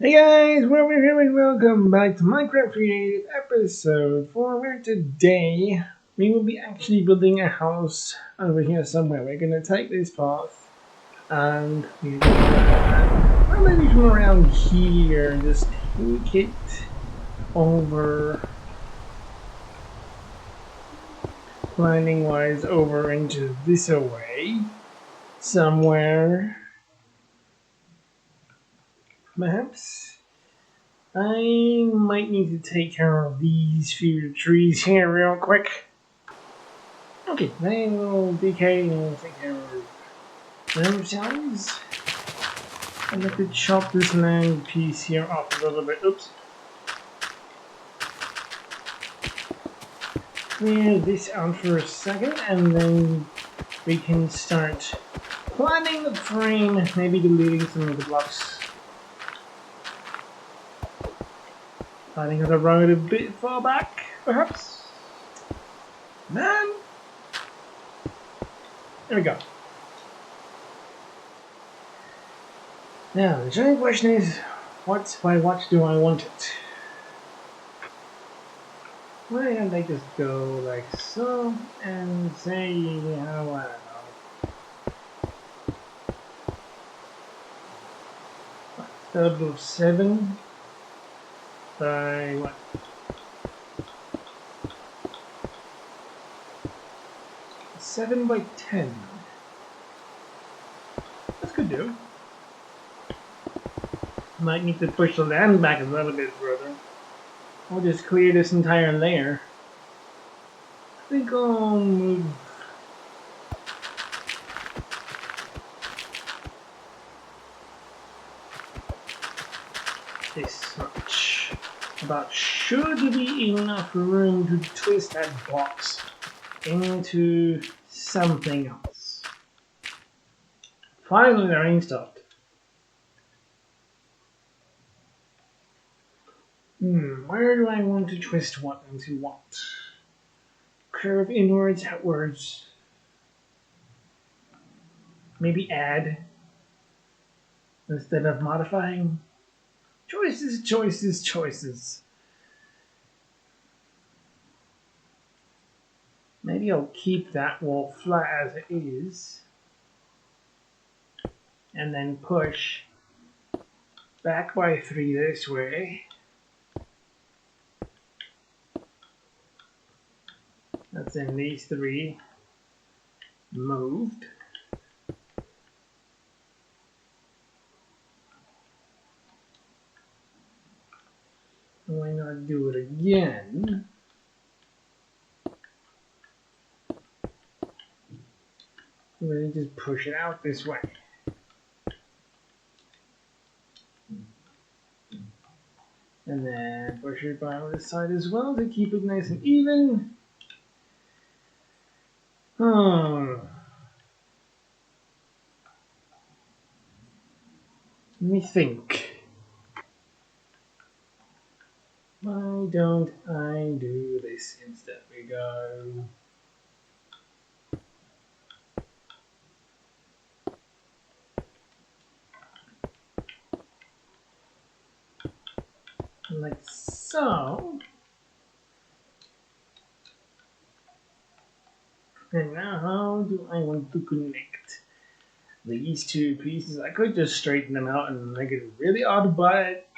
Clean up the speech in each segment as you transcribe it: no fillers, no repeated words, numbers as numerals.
Hey guys, where we're here and welcome back to Minecraft Creative episode 4, where today we will be actually building a house over here somewhere. We're going to take this path and we're going to maybe from around here, just take it over, planning wise, over into this away somewhere. Perhaps I might need to take care of these few trees here real quick. Okay, they will decay and will take care of themselves. I'd like to chop this land piece here off a little bit. Oops. Clear this out for a second and then we can start planning the frame, maybe deleting some of the blocks. Planning the road a bit far back, perhaps? Man! There we go. Now, the giant question is, by what do I want it? Why don't I just go like so, and say, I don't know. Total of 7 by what? 7 by 10. That's good do. Might need to push the land back a little bit further. Or just clear this entire layer. I think I'll move this much. About should be enough room to twist that box into something else. Finally, the rain stopped. Where do I want to twist what into what? Curve inwards, outwards. Maybe add instead of modifying. Choices, choices, choices. Maybe I'll keep that wall flat as it is. And then push back by 3 this way. That's in these 3 moved. Why not do it again? Really just push it out this way. And then push it by this side as well to keep it nice and even. Let me think. Why don't I do this instead? We go. Like so. And now how do I want to connect these 2 pieces? I could just straighten them out and make it really odd, but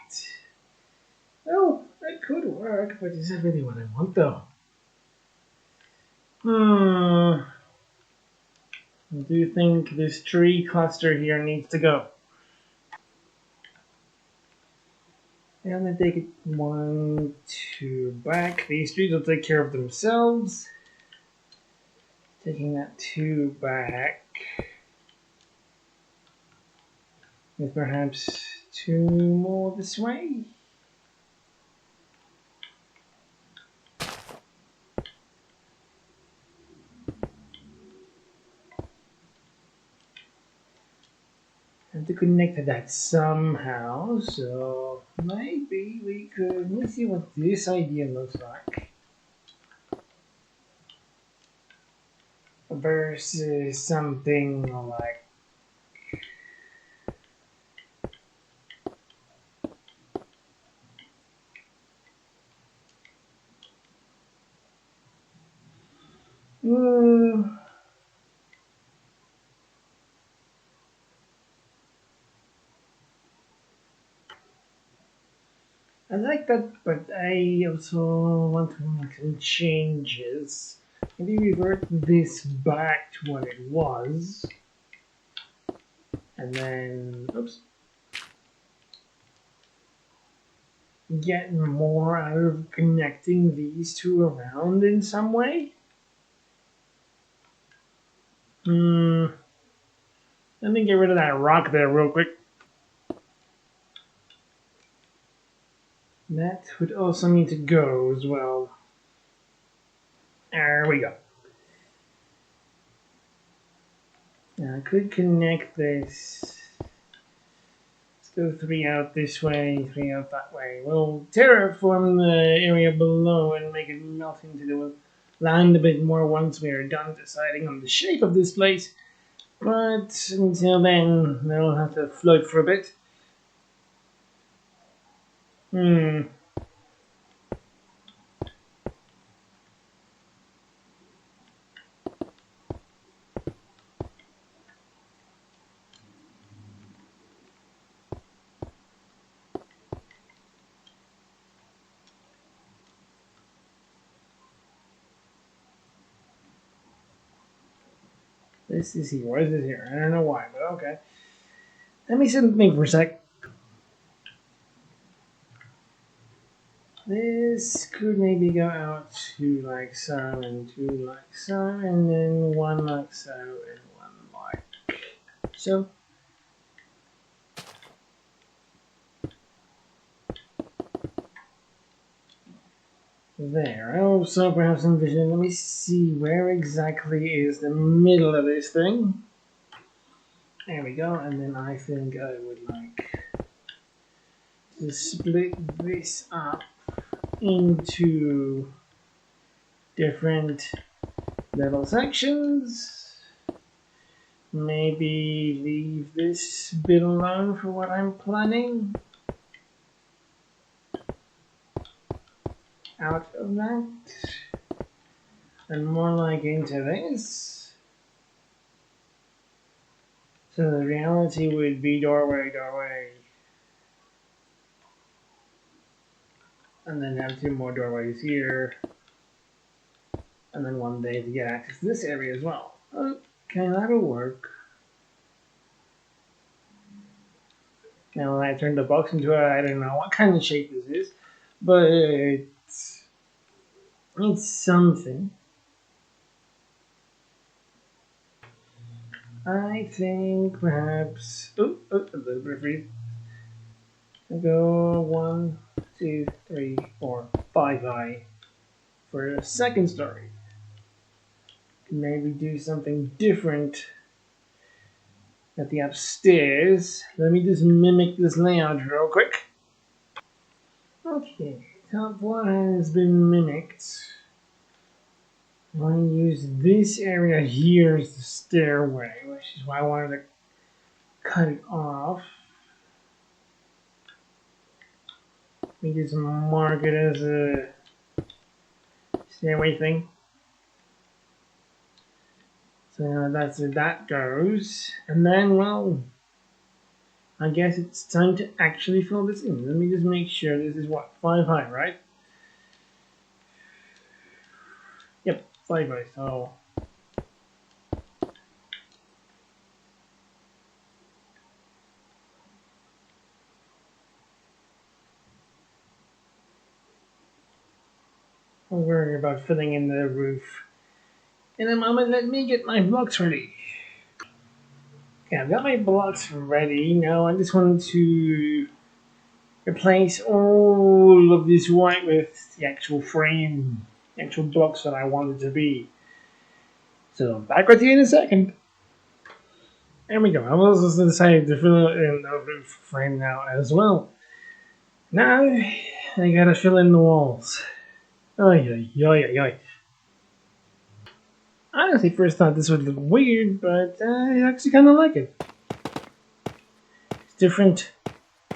well, that could work, but is that really what I want though? Do you think this tree cluster here needs to go? And then take it 1, 2 back. These trees will take care of themselves. Taking that 2 back. With perhaps 2 more this way. Have to connect that somehow, so maybe we could, let me see what this idea looks like. Versus something like I like that, but I also want to make some changes. Maybe revert this back to what it was. And then, oops. Get more out of connecting these two around in some way. Let me get rid of that rock there real quick. That would also need to go as well. There we go. Now I could connect this. Let's go 3 out this way, 3 out that way. We'll terraform the area below and make it melt into the land a bit more once we are done deciding on the shape of this place. But until then, they'll have to float for a bit. This is here. Why is this here? I don't know why, but okay. Let me sit and think for a sec. This could maybe go out 2 like so, and 2 like so, and then 1 like so, and 1 like so. There. I also perhaps envision. Let me see where exactly is the middle of this thing. There we go, and then I think I would like to split this up into different little sections. Maybe leave this bit alone for what I'm planning. Out of that. And more like into this. So the reality would be doorway, doorway. And then have 2 more doorways here. And then 1 day to get access to this area as well. Okay, that'll work. Now I turned the box into I don't know what kind of shape this is, but it's something. I think perhaps a little bit of freeze. I'll go 1, 2, 3, 4, 5 high for a second story. Maybe do something different at the upstairs. Let me just mimic this layout real quick. Okay, top 1 has been mimicked. I want to use this area here as the stairway, which is why I wanted to cut it off. Let me just mark it as a stairway thing. So that's where that goes. And then, well, I guess it's time to actually fill this in. Let me just make sure this is what, 5 high, right? Yep, 5 high, so. Don't worry about filling in the roof. In a moment, let me get my blocks ready. Okay, I've got my blocks ready. Now I just wanted to replace all of this white with the actual frame, the actual blocks that I wanted to be. So back with you in a second. There we go. I've also decided to fill in the roof frame now as well. Now I gotta fill in the walls. Ay. I honestly first thought this would look weird, but I actually kind of like it. It's different,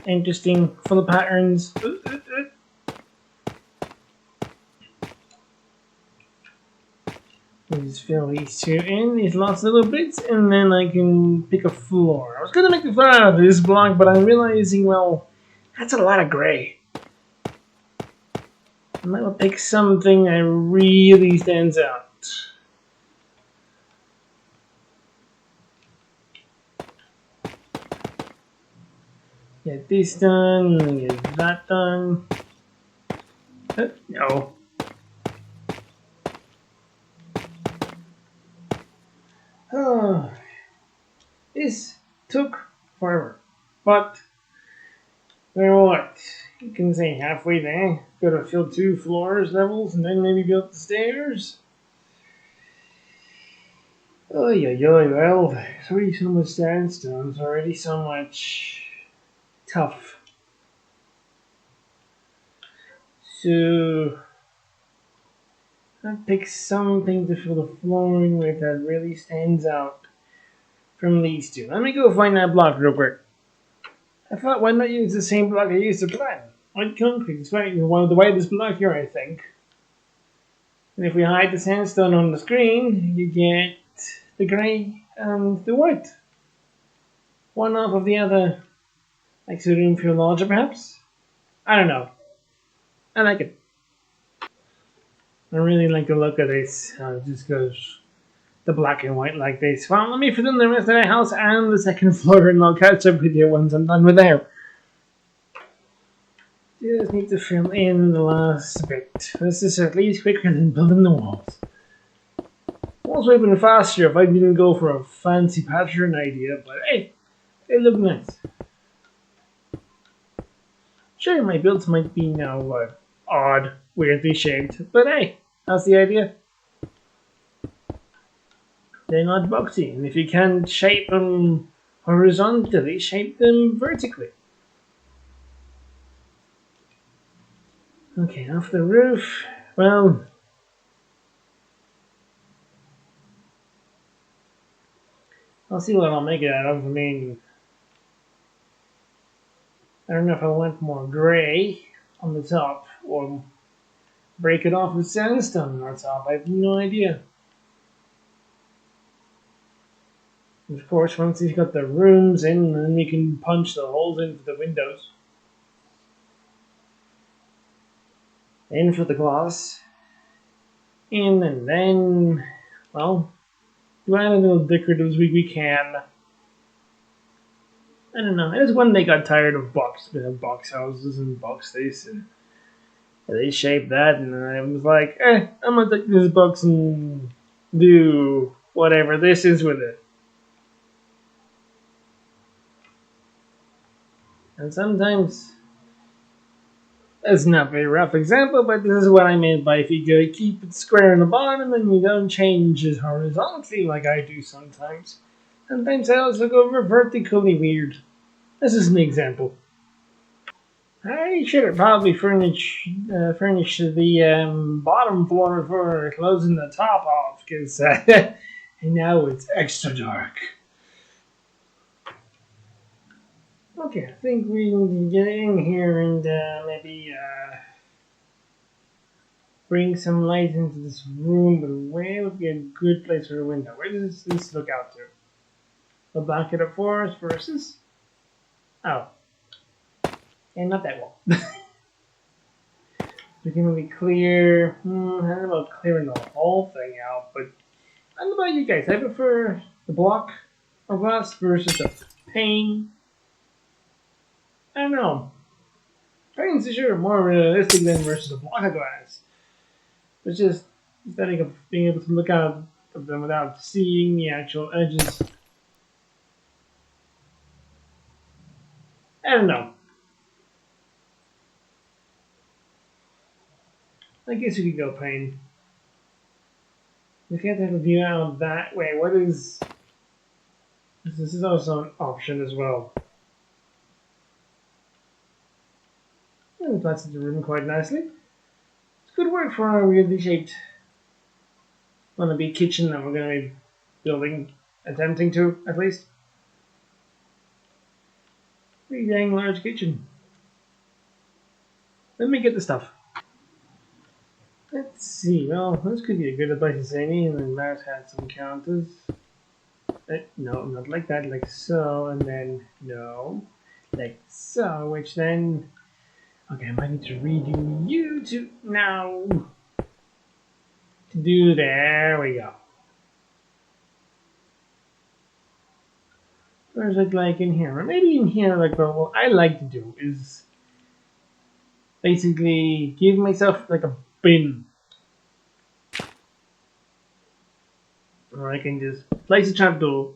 interesting, full of patterns. Just fill these 2 in, these last little bits, and then I can pick a floor. I was going to make the floor out of this block, but I'm realizing, well, that's a lot of gray. I might pick something that really stands out. Get this done, get that done. No. Oh, this took forever. But, you know what? You can say halfway there. Gotta fill 2 floors levels and then maybe build the stairs. Oh, yeah, well, there's already so much sandstone, there's already so much tough. So, I'll pick something to fill the flooring with that really stands out from these two. Let me go find that block real quick. I thought, why not use the same block I used to plan? White concrete is one of the widest blocks here, I think. And if we hide the sandstone on the screen, you get the grey and the white. One off of the other. Makes the room feel larger, perhaps? I don't know. I like it. I really like the look of this. It just goes the black and white like this. Well, let me fill in the rest of the house and the second floor, and I'll catch up with you once I'm done with there. Just need to fill in the last bit. This is at least quicker than building the walls. Walls would have been faster if I didn't go for a fancy pattern idea, but hey, they look nice. Sure, my builds might be now odd, weirdly shaped, but hey, that's the idea. They're not boxy, and if you can't shape them horizontally, shape them vertically. Okay, off the roof. Well, I'll see what I'll make it out of. I mean, I don't know if I want more gray on the top or break it off with sandstone on top. I have no idea. Of course, once he's got the rooms in, then we can punch the holes into the windows. In for the glass. In and then, well, do add a little decorative as we can. I don't know. I just one day got tired of box houses and box this, and they shaped that, and I was like, I'm gonna take this box and do whatever this is with it. And sometimes it's not a very rough example, but this is what I meant by if you go keep it square in the bottom and you don't change it horizontally like I do sometimes. Sometimes I also go vertically weird. This is an example. I should have probably furnished the bottom floor before closing the top off, because now it's extra dark. Okay, I think we need to get in here and maybe bring some light into this room, but where would be a good place for a window? Where does this look out to? A blanket of forest versus? Oh. And not that wall. We can really clear. I don't know about clearing the whole thing out, but I don't know about you guys. I prefer the block of glass versus the pane. I don't know. Pane's for sure more realistic than versus a block of glass. It's just aesthetic of being able to look out of them without seeing the actual edges. I don't know. I guess we could go pane. We can't have a view out that way. What is... This is also an option as well. And it flattens the room quite nicely. It's good work for our weirdly shaped wannabe kitchen that we're going to be building, attempting to at least. Pretty dang large kitchen. Let me get the stuff. Let's see. Well, this could be a good place to say me, and then Matt had some counters. No, not like that, like so, and then no, like so, which then Okay, I might need to redo YouTube now. To do, there we go. Where's it like in here? Or maybe in here, like what I like to do is basically give myself like a bin. Or I can just place a trapdoor,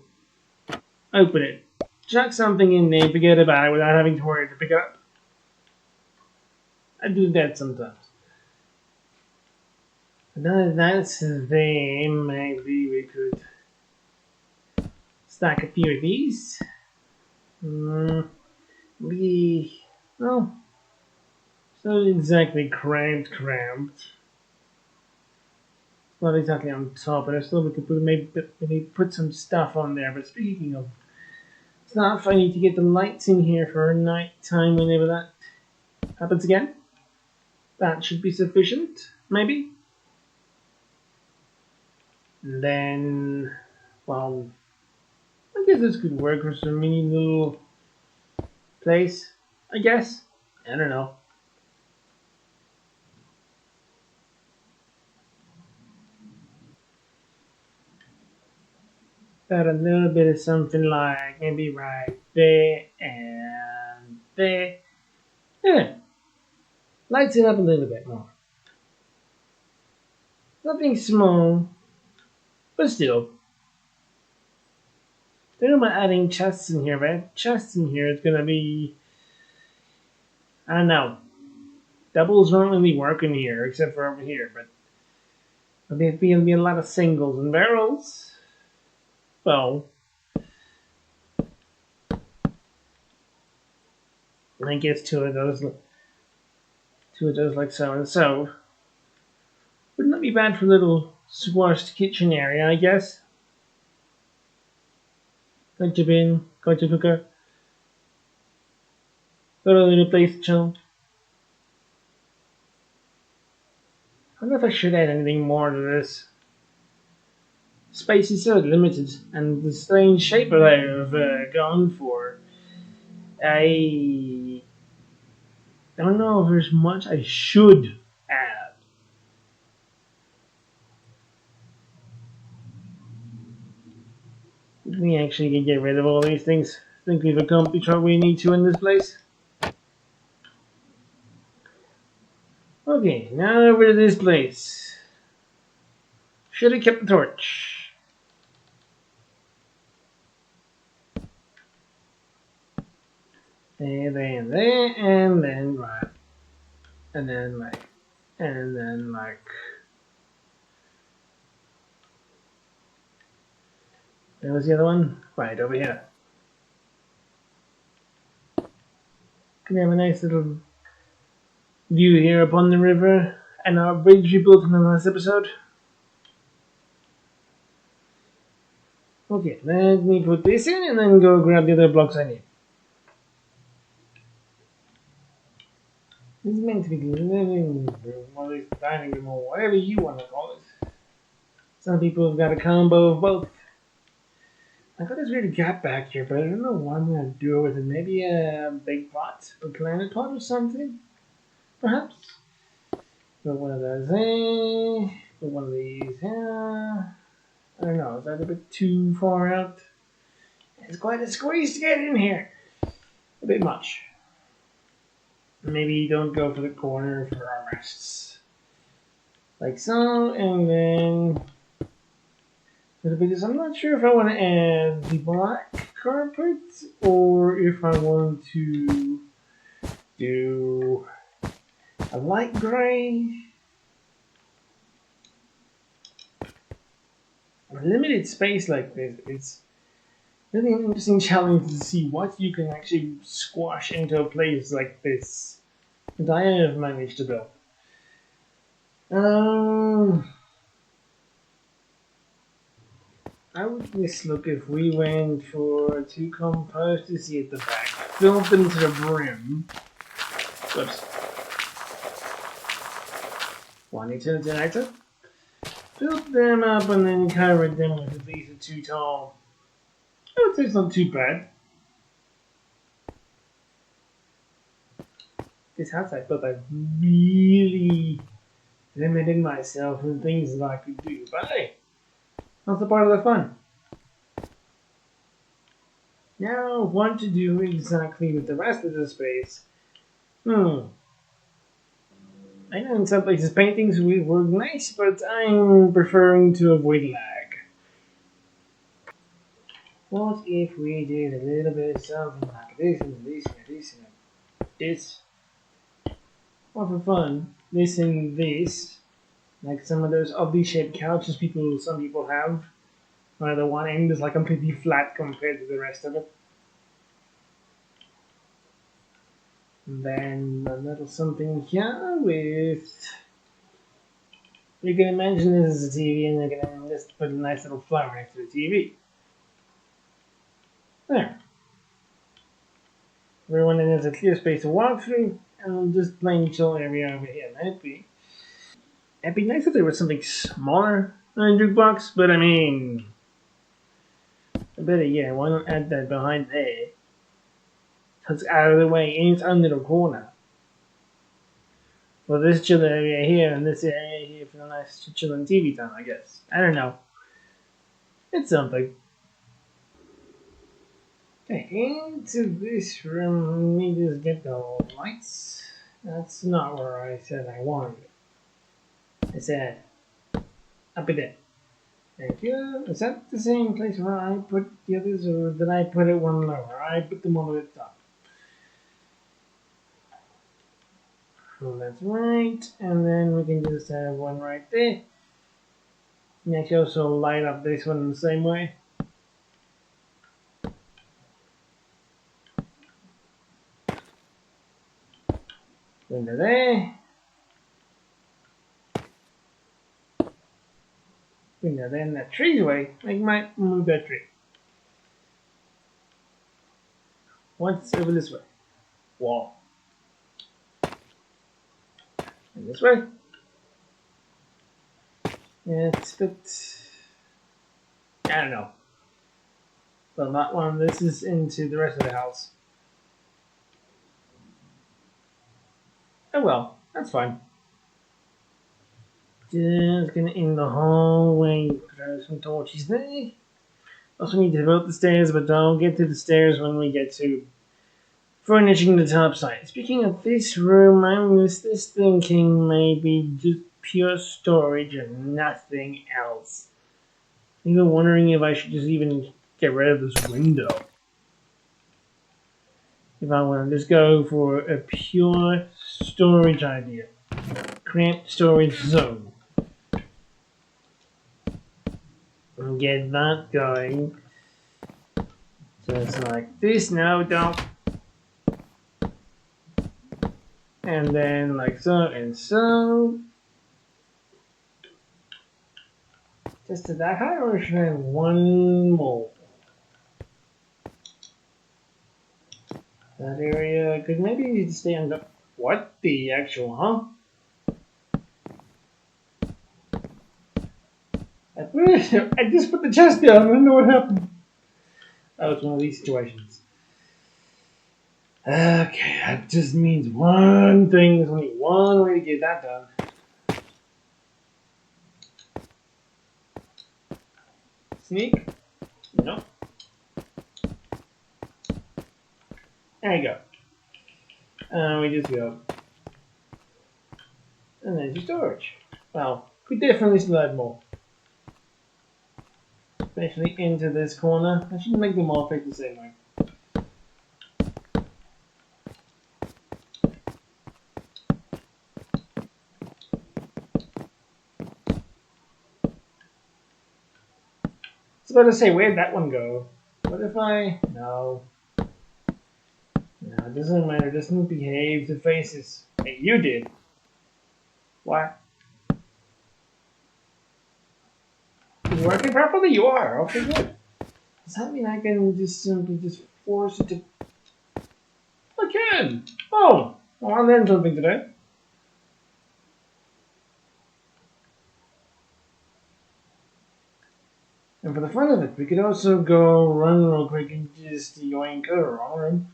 open it, chuck something in there, forget about it without having to worry to pick it up. I do that sometimes. Now that that's there, maybe we could stack a few of these. Well, it's not exactly cramped. It's not exactly on top, but I still we could maybe put some stuff on there. But speaking of stuff, I need to get the lights in here for night time whenever that happens again. That should be sufficient, maybe. And then, well, I guess this could work for some mini little place. I guess. I don't know. Got a little bit of something like maybe right there and there. Yeah, lights it up a little bit more. Nothing small, but still. Thinking about adding chests in here, but chests in here is gonna be, I don't know. Doubles won't really work in here except for over here, but there'll be a lot of singles and barrels. Well, I guess two of those like so and so. Wouldn't that be bad for a little squashed kitchen area, I guess? Got your bin, got your cooker, got a little place to chill. I don't know if I should add anything more to this. Space is so limited, and the strange shape that I've gone for, I don't know if there's much I should add. We actually can get rid of all these things. I think we've accomplished what we need to in this place. Okay, now over to this place. Should have kept the torch. There, and then right. And then like. Where was the other one? Right, over here. Can have a nice little view here upon the river and our bridge we built in the last episode. Okay, let me put this in and then go grab the other blocks I need. This is meant to be living room, or at least dining room, or whatever you want to call it. Some people have got a combo of both. I got this weird gap back here, but I don't know what I'm going to do with it. Maybe a big pot, a planet pot or something? Perhaps? Put one of those there, put one of these here. I don't know, is that a bit too far out? It's quite a squeeze to get in here. A bit much. Maybe don't go for the corner for armrests. Like so, and then I'm not sure if I want to add the black carpet or if I want to do a light gray. A limited space like this, it's really an interesting challenge to see what you can actually squash into a place like this that I have managed to build. How would this look if we went for two composters at the back, filled them to the brim? Whoops. One utility generator. Filled them up and then covered them with at least a 2 tall. I would say it's not too bad. this house, I thought I really limited myself in things that I could do. But hey, that's a part of the fun. Now, what to do exactly with the rest of the space? I know in some places paintings would work nice, but I'm preferring to avoid lag. What if we did a little bit of something like this and this and this and this? Or for fun, this and this, like some of those oddly shaped couches some people have, where the one end is like completely flat compared to the rest of it. And then a little something here with. You can imagine this as a TV, and you can just put a nice little flower next to the TV. There. Everyone has a clear space to walk through, and just plain chill area over here. It'd be nice if there was something smaller than a jukebox, but I mean, I bet yeah, why not add that behind there? So it's out of the way in its own little corner. Well, this chill area here and this area here for the nice chilling TV time, I guess. I don't know. It's something. Okay, into this room, let me just get the lights. That's not where I said I wanted it. I said, up in there. Thank you. Is that the same place where I put the others, or did I put it one lower? I put them all the way at the top. So that's right. And then we can just have one right there. And I can also light up this one the same way. Window there. Window there. And that tree's away. I might move that tree. What's over this way? Wall. And this way. It's a bit. I don't know. Well, not one. This is into the rest of the house. Oh well, that's fine. Just gonna end the hallway. Throw some torches there. Also need to develop the stairs, but I'll get to the stairs when we get to furnishing the top side. Speaking of this room, I was just thinking maybe just pure storage and nothing else. Even wondering if I should just even get rid of this window. If I want to just go for a pure storage idea. Cramped storage zone. And get that going. Just like this. No, don't. And then like so and so. Just to that high, or should I have one more? That area could maybe stay on the. What the actual, huh? I just put the chest down. I don't know what happened. Oh, it's one of these situations. Okay, that just means one thing. There's only one way to get that done. Sneak? Nope. There you go. We just go. And there's your storage. Well, we definitely still add more. Especially into this corner. I should make them all fit the same way. I was about to say, where'd that one go? What if I... No. No, it doesn't matter. It doesn't behave to faces. Hey, you did. What? Is it working properly? You are. Okay, good. Does that mean I can just simply just force it to... I can! Oh! Well, I learned something today. And for the fun of it, we could also go run real quick and just yoink. Oh, wrong room.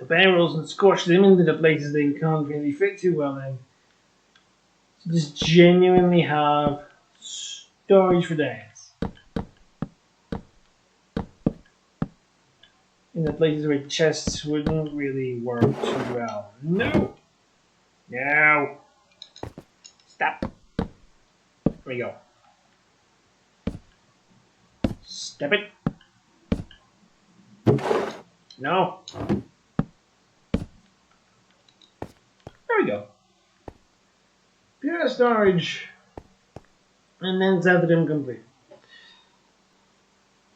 the barrels and squash them into the places they can't really fit too well in. So just genuinely have storage for days. In the places where chests wouldn't really work too well. No! No! Stop! There we go. Step it! No! There we go. Pure storage. And then set them complete.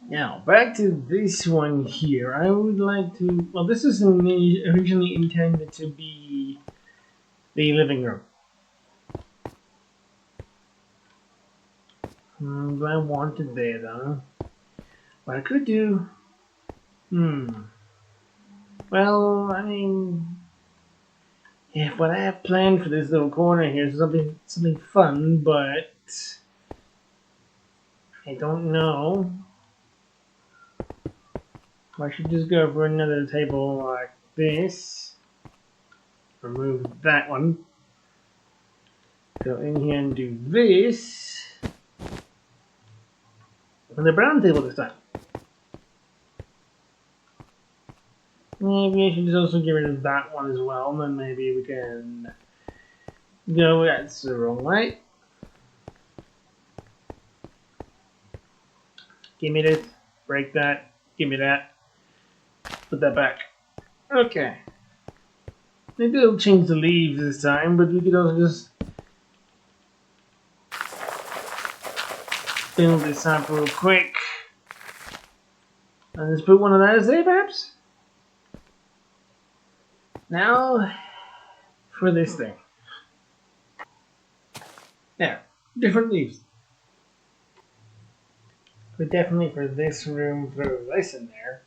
Now, back to this one here. I would like to... Well, this is originally intended to be the living room. Do I want it there, though? What I could do... Well, I mean... Yeah, what I have planned for this little corner here is something fun, but... I don't know. I should just go for another table like this. Remove that one. Go in here and do this. And the brown table this time. Maybe I should just also get rid of that one as well, and then maybe we can go, that's the wrong way. Give me this, break that, give me that, put that back. Okay. Maybe it'll change the leaves this time, but we could also just build this up real quick. And just put one of those there, perhaps? Now, for this thing. There, different leaves. But definitely for this room, throw this in there.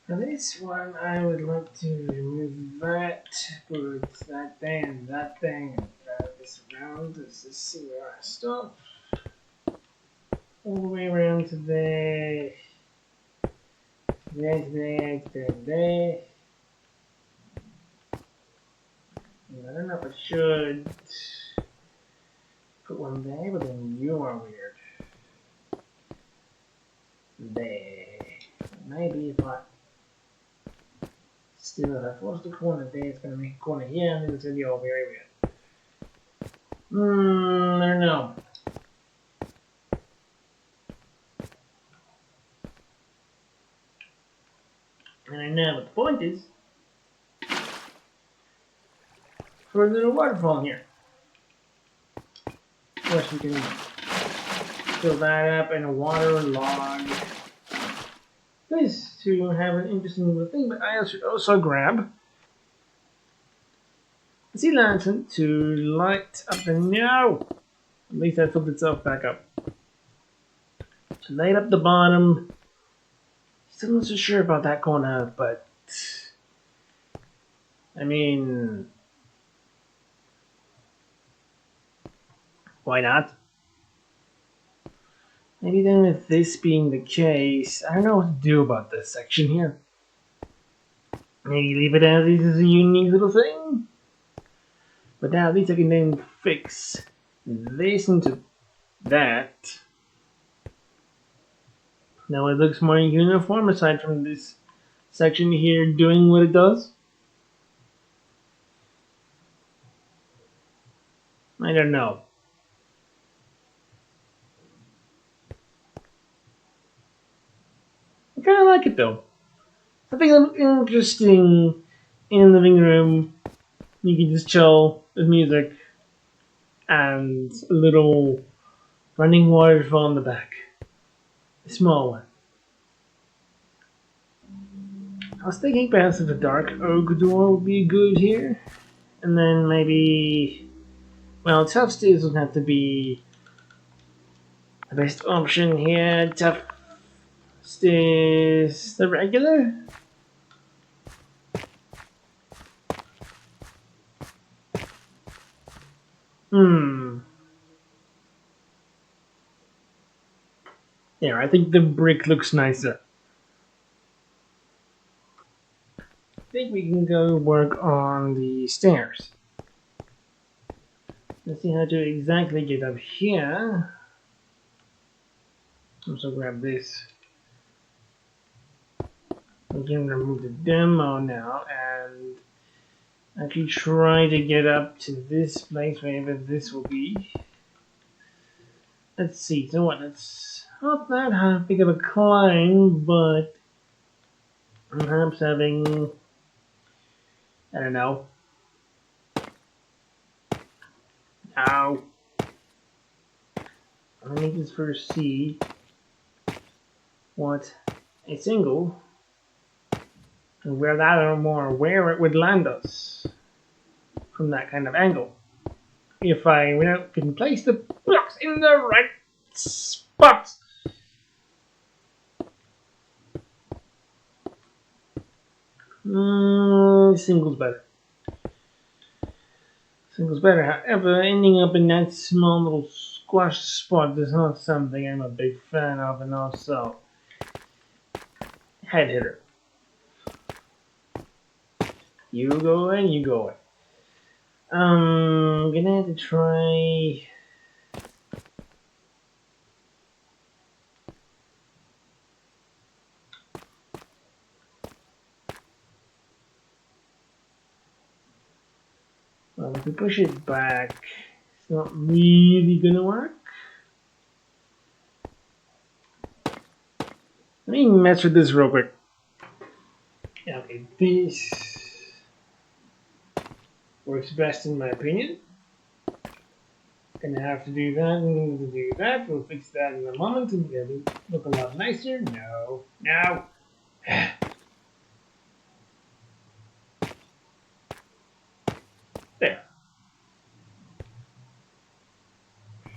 For this one, I would like to remove that, put that thing and throw this around just to see where I stop. All the way around to there. There. I don't know if I should put one there, but then you are weird. There. Maybe if I still if I force the corner there, it's gonna make a corner here, and then it's gonna be all very weird. I don't know. And I know what the point is. For a little waterfall here. Of course, we can fill that up in a water log. This to have an interesting little thing, but I should also grab a sea lantern to light up the no. At least that filled itself back up. To light up the bottom. Still not so sure about that corner, but I mean, why not? Maybe then with this being the case, I don't know what to do about this section here. Maybe leave it as is as a unique little thing. But now at least I can then fix this into that. Now it looks more uniform aside from this section here doing what it does. I don't know. I kind of like it though. I think it's interesting in the living room. You can just chill with music and a little running waterfall in the back. A small one. I was thinking perhaps if a dark oak door would be good here. And then maybe, well, tough stairs would have to be the best option here. Tough stairs, the regular? Yeah, I think the brick looks nicer. think we can go work on the stairs. Let's see how to exactly get up here. Also grab this. We can remove the demo now and actually try to get up to this place, wherever this will be. Let's see, so what, it's not that big of a climb, but perhaps having, I don't know. Ow. Let me just first see what a single, and where that or more, where it would land us from that kind of angle. If I can place the blocks in the right spots. Single's better. Single's better. However, ending up in that small little squash spot is not something I'm a big fan of, and also head hitter. You go in, you go in. I'm gonna have to try. Well, if we push it back, it's not really gonna work. Let me mess with this real quick. Yeah, okay, this works best in my opinion. Gonna have to do that and to do that. We'll fix that in a moment and it'll look a lot nicer. No. There.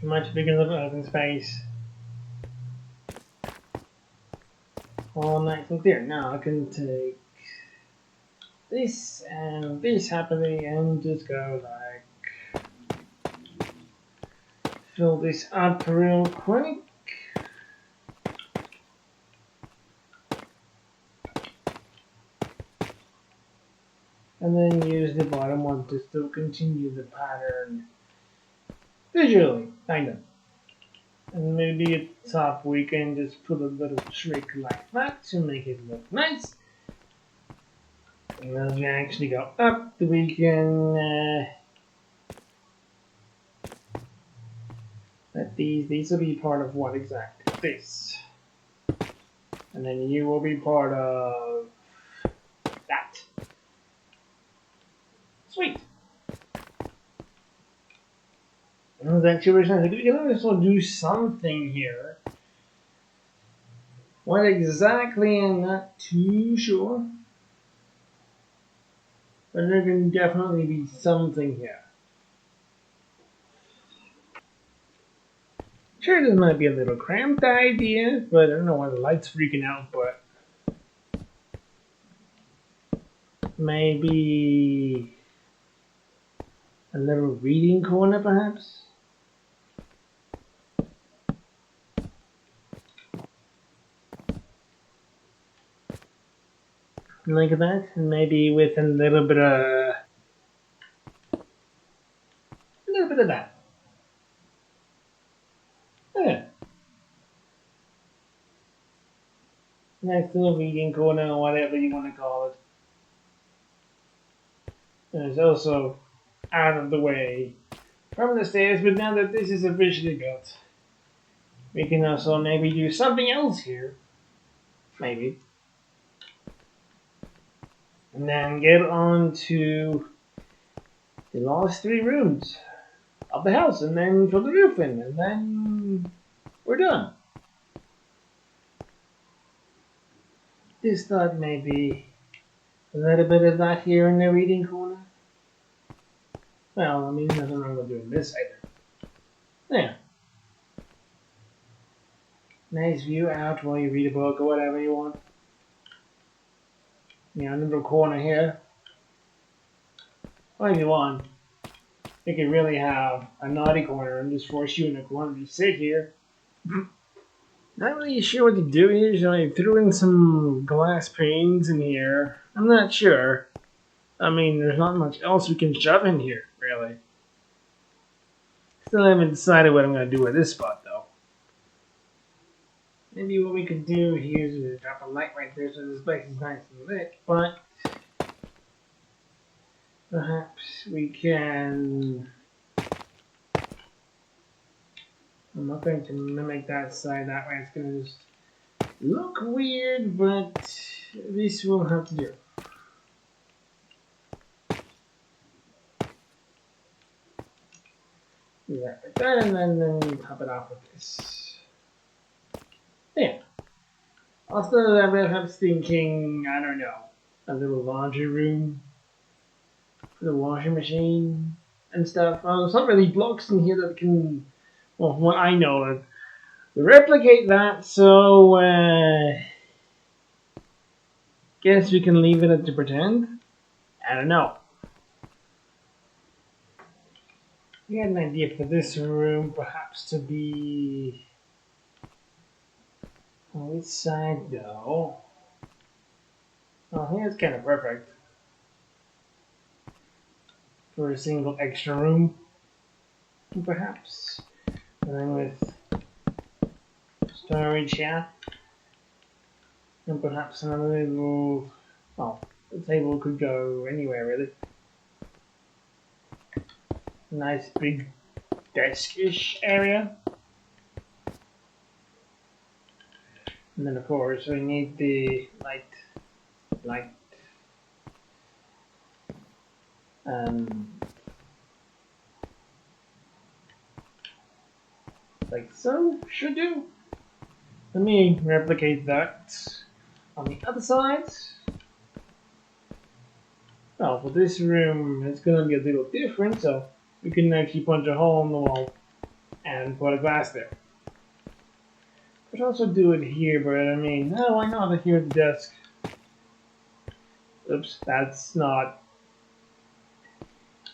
Much bigger than open space. All nice and clear. Now I can take this and this happily and just go like fill this up real quick. And then use the bottom one to still continue the pattern visually, kind of. And maybe at the top we can just put a little trick like that to make it look nice. And as we actually go up, we can let these will be part of what exactly? This. And then you will be part of that. Sweet. I was actually trying to we can also do something here. What exactly, I'm not too sure. But there can definitely be something here. Sure, this might be a little cramped idea, but I don't know why the light's freaking out, but maybe a little reading corner perhaps? Like that, and maybe with a little bit of that. Yeah. Nice little reading corner, or whatever you want to call it. And it's also out of the way from the stairs, but now that this is officially built, we can also maybe do something else here. Maybe. And then get on to the last 3 rooms of the house, and then put the roof in, and then we're done. Just thought maybe a little bit of that here in the reading corner. Well, I mean, nothing wrong with doing this either. There. Nice view out while you read a book or whatever you want. Yeah, a little corner here. What if you want? You could really have a naughty corner and just force you in a corner to sit here. Not really sure what to do here, so I threw in some glass panes in here. I'm not sure. I mean, there's not much else we can shove in here, really. Still haven't decided what I'm going to do with this spot, though. Maybe what we could do here is drop a light right there so this place is nice and lit, but perhaps we can... I'm not going to mimic that side that way, it's going to just look weird, but this will have to do. Do that like that, and then top it off with this. Yeah. Also, I was thinking, I don't know, a little laundry room for the washing machine and stuff. There's not really blocks in here that can, well, from what I know, replicate that, so guess we can leave it to pretend. I don't know. We had an idea for this room, perhaps to be on which side though? Oh, I think it's kind of perfect for a single extra room, perhaps. And then with storage here, and perhaps another little. Well, the table could go anywhere really. Nice big desk-ish area. And then of course we need the light like so, should do. Let me replicate that on the other side. Well, for this room it's gonna be a little different, so we can actually punch a hole in the wall and put a glass there. Could also do it here, but I mean, no, why not here at the desk? Oops, that's not.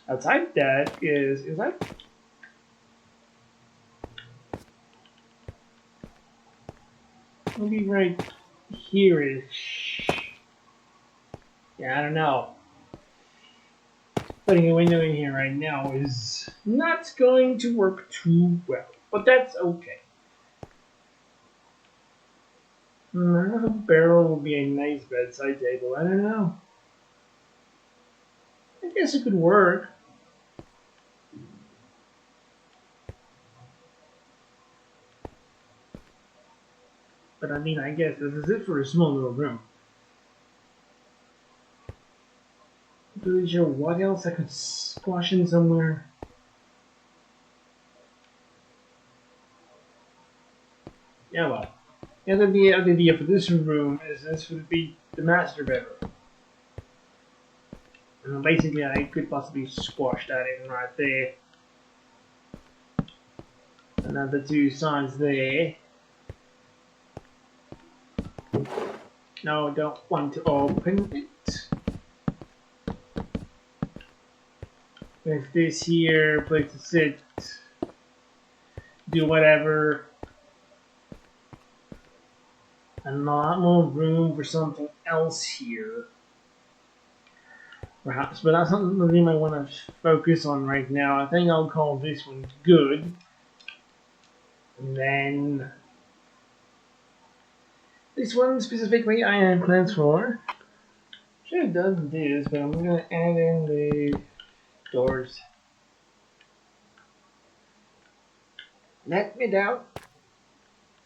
Outside that is that? Maybe right here-ish. Yeah, I don't know. Putting a window in here right now is not going to work too well, but that's okay. A barrel would be a nice bedside table. I don't know. I guess it could work. But I mean, I guess this is it for a small little room. Not really sure what else I could squash in somewhere. Yeah, well. The other idea for this room is this would be the master bedroom. And basically, I could possibly squash that in right there. Another two sides there. No, don't want to open it. With this here, place to sit, do whatever. And a lot more room for something else here. Perhaps, but that's something that we might want to focus on right now. I think I'll call this one good. And then this one specifically I have plans for. Sure it does this, but I'm gonna add in the doors. Let me down.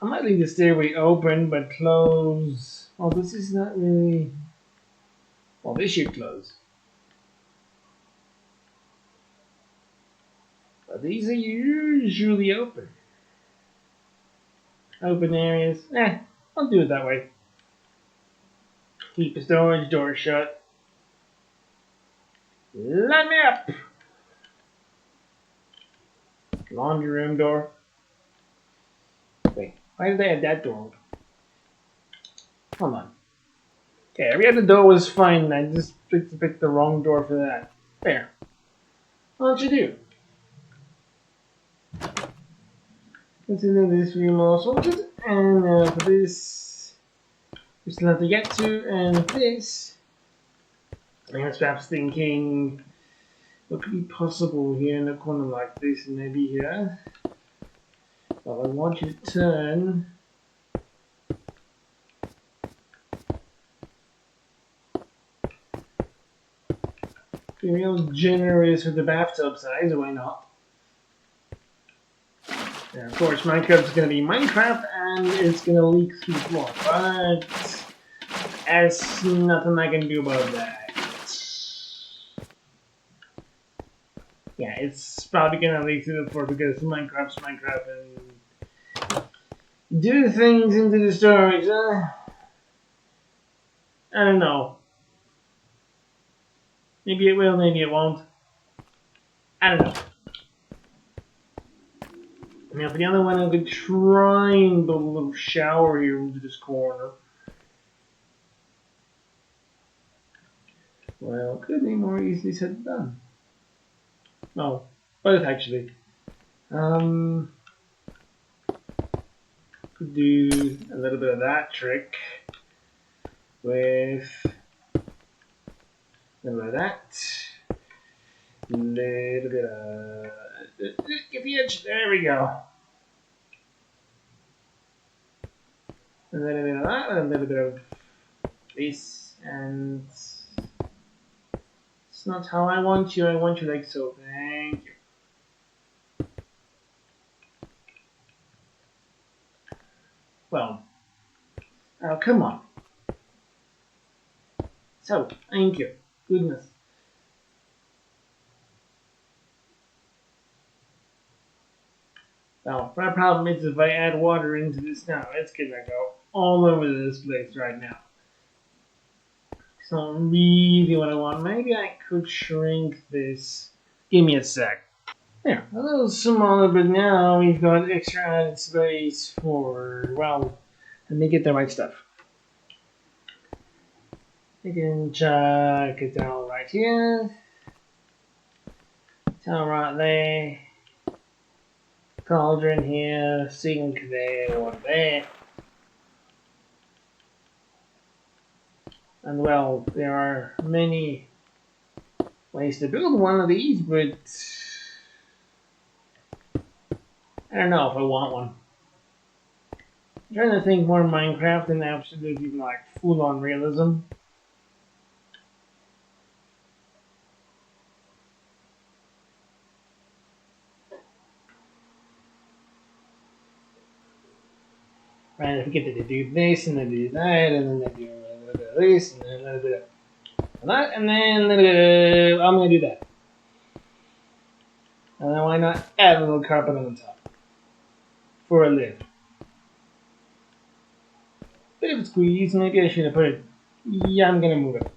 I might leave the stairway open, but close. Oh, this is not really. Well, this should close. But these are usually open. Open areas. I'll do it that way. Keep the storage door shut. Let me up! Laundry room door. Wait, why did they have that door open? Hold on. Okay, every other door was fine. I just picked the wrong door for that. There. What did you do? Consider this room all sorted, and for this, we still have to get to, and this, I was perhaps thinking what could be possible here in a corner like this, and maybe here. Well, I want you to turn. Be real generous with the bathtub size, why not? And of course, Minecraft's gonna be Minecraft, and it's gonna leak through the floor, but there's nothing I can do about that. Yeah, it's probably gonna leak through the floor because Minecraft's Minecraft and do things into the storage. I don't know. Maybe it will, maybe it won't. I don't know. Now for the other one, I could try and build a little shower here into this corner. Well, could be more easily said than done. No, both actually. Could do a little bit of that trick with a little bit of that. A little bit of get the edge. There we go. A little bit of that, a little bit of this, and it's not how I want you. I want you like so. Thank you. Well, oh come on. So, thank you. Goodness. Well, my problem is if I add water into this now, it's gonna go all over this place right now. It's not really what I want. Maybe I could shrink this. Give me a sec. There, a little smaller, but now we've got extra added space for, well, let me get the right stuff. You can chuck it down right here. Down right there. Cauldron here, sink there, water there. And well, there are many ways to build one of these, but I don't know if I want one. I'm trying to think more Minecraft than absolutely like full-on realism. Right, I forget that they do this, and then they do that, and then they do a little bit of this, and then a little bit of that, and then a little bit of, I'm going to do that. And then why not add a little carpet on top for a lift. Bit of a squeeze, maybe I should have put it, yeah, I'm going to move it.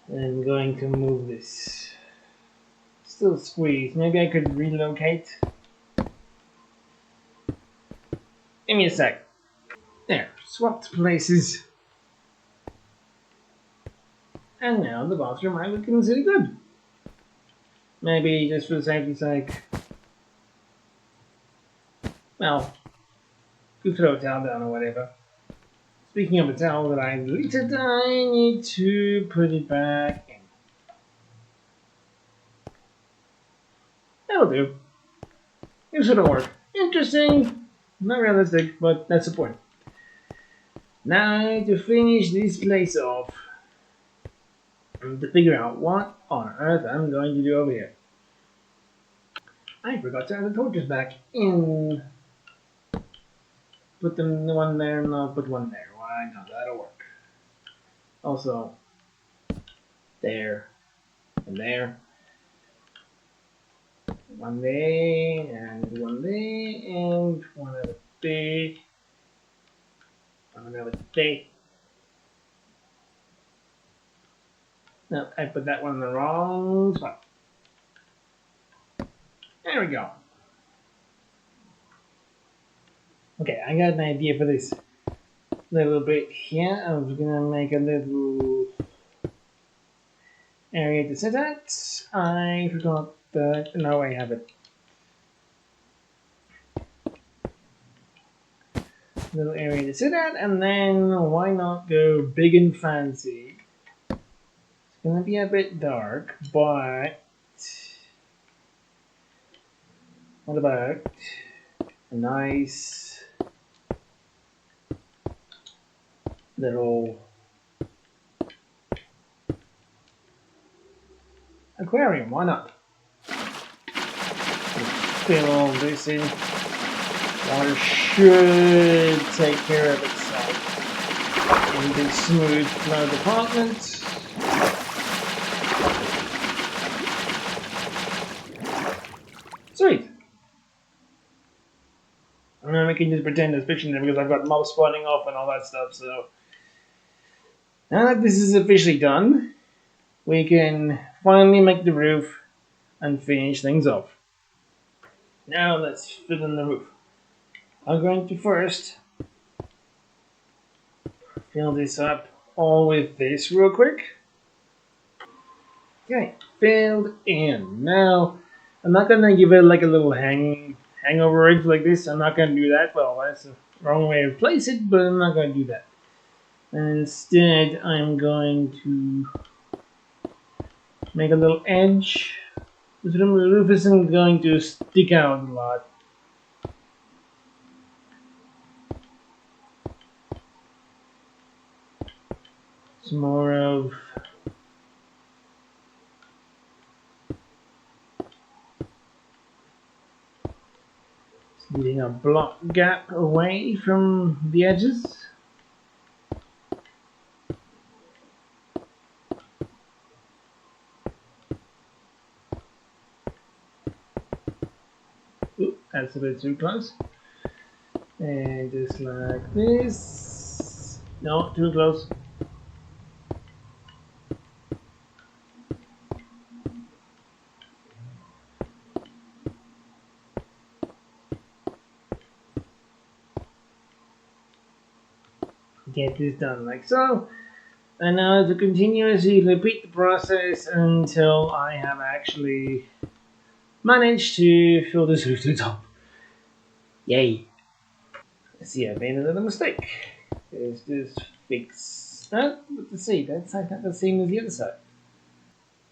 I'm going to move this. Still squeeze, maybe I could relocate. Give me a sec. There, swapped places. And now the bathroom I would consider good. Maybe just for safety's sake. Well, you throw a towel down or whatever. Speaking of a towel that I deleted, I need to put it back in. That'll do. It should work. Interesting. Not realistic, but that's the point. Now to finish this place off, and to figure out what on earth I'm going to do over here. I forgot to add the torches back in. Put them one there, and I'll put one there. Why not? That'll work. Also, there, and there. One there, and one there, and one over there. One over there. No, I put that one in the wrong spot. There we go. Okay, I got an idea for this little bit here. I was gonna make a little area to sit at. I forgot that. No, I have it. little area to sit at, and then why not go big and fancy? It's gonna be a bit dark, but what about a nice little aquarium? Why not? Fill all this in. Water should take care of itself in the smooth flow department. Sweet. And then we can just pretend it's fiction there because I've got mobs spawning off and all that stuff. So now that this is officially done, we can finally make the roof and finish things off. Now let's fill in the roof. I'm going to first fill this up all with this real quick. Okay, filled in. Now, I'm not going to give it like a little hangover ridge like this. I'm not going to do that. Well, that's the wrong way to place it, but I'm not going to do that. And instead, I'm going to make a little edge. The roof isn't going to stick out a lot. It's more of leaving a block gap away from the edges. Ooh, that's a bit too close. And just like this. No, too close. Get this done like so. And now to continuously repeat the process until I have actually managed to fill this roof to the top. Yay! See, I made another mistake. Let's just fix that. Let's see, that side not the same as the other side.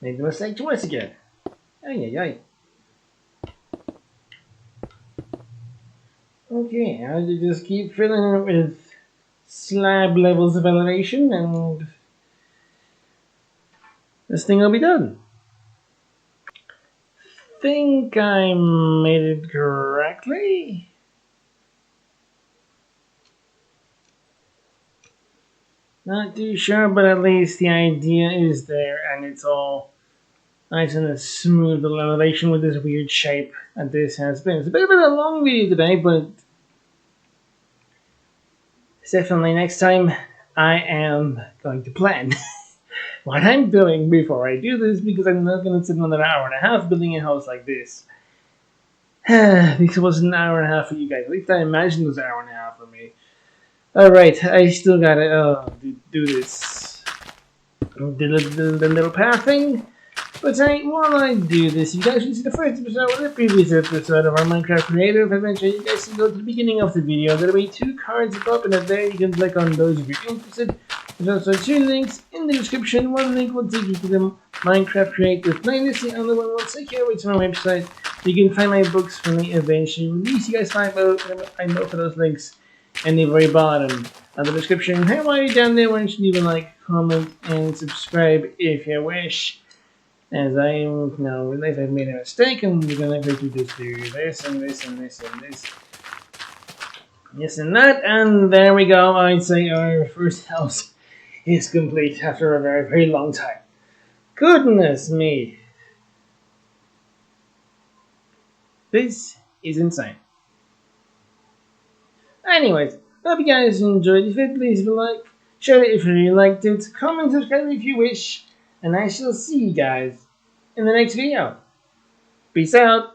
Made the mistake twice again. Ay, ay, ay. Okay, I'll just keep filling it with slab levels of elevation and this thing will be done. Think I made it correctly. Not too sure, but at least the idea is there and it's all nice and a smooth elevation with this weird shape that this has been. It's a bit of a long video today, but definitely next time I am going to plan what I'm doing before I do this because I'm not going to sit another hour and a half building a house like this. This was an hour and a half for you guys. At least I imagined it was an hour and a half for me. Alright, I still gotta do this. The little path thing. But while I do this, you guys can see the first episode or the previous episode of our Minecraft Creative Adventure. You guys can go to the beginning of the video. There'll be 2 cards up and there. You can click on those if you're interested. There's also 2 links in the description. One link will take you to the Minecraft Creative playlist. The other one will take you over to my website. You can find my books from the eventually release. You guys find both of those links in the very bottom of the description. Hey, while you're down there, why don't you leave a like, comment, and subscribe if you wish. As I now realize I've made a mistake, and we're gonna go to just do this and this and this and this. Yes and that, and there we go. I'd say our first house is complete after a very, very long time. Goodness me. This is insane. Anyways, hope you guys enjoyed. If it, please like, share it if you really liked it, comment, subscribe if you wish, and I shall see you guys in the next video. Peace out.